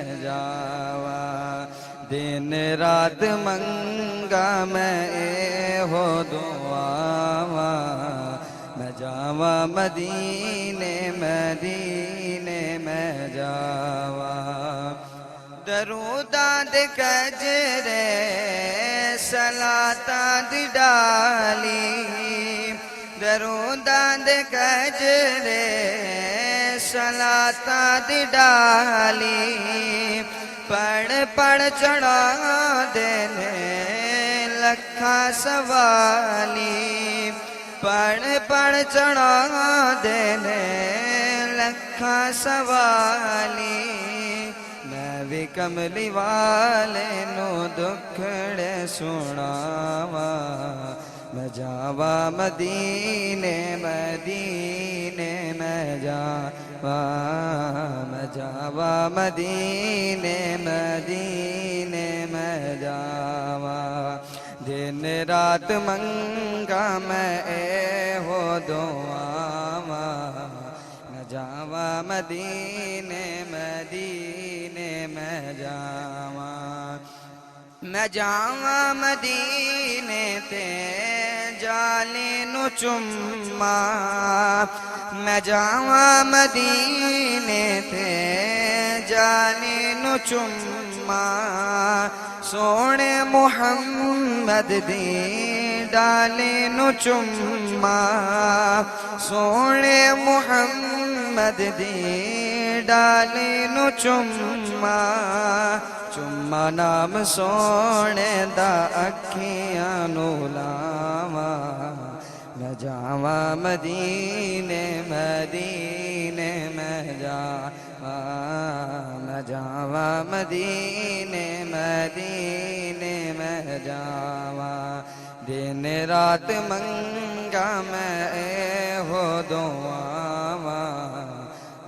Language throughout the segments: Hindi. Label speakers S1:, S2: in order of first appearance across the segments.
S1: मैं जावा। दिन रात मंगा मैं हो दुआवा, मैं जावा मदीने मदीने मैं जावा। दरूदा दे कजरे सलाता दी डाली, दरूदा दे कजरे सलाता दी डाली। पढ़ पढ़ चढ़ा देने लखा सवाली, पढ़ पढ़ चढ़ा देने लखा सवाली। मैं भी कमली वाले नो दुखड़े सुनावा, मैं जावा मदीने मदीने मैं जावा, मैं जावा मदीने मदीने मैं जावा। दिन रात मंगा मैं हो दुआवा, मैं जावा मदीने मदीने मैं जावा। मैं जावा मदीने ते जाले नु चुम्मा, मैं जावा मदीने ते जाले नु चुम्मा। सोने मुहम्मद दी डाले नु चुम्मा, सोने मुहम्मद दी डाले नु चुम्मा। चुम्मा नाम सोने दा अखियां नू लावा, मैं जावा मदीने मदीने मैं जावा, मैं जावा मदीने मदीने मैं जावा। दिन रात मंगा मैं हो दुआवा,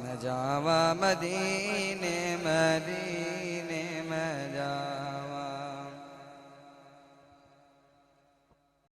S1: मैं जावा मदीने मदीने।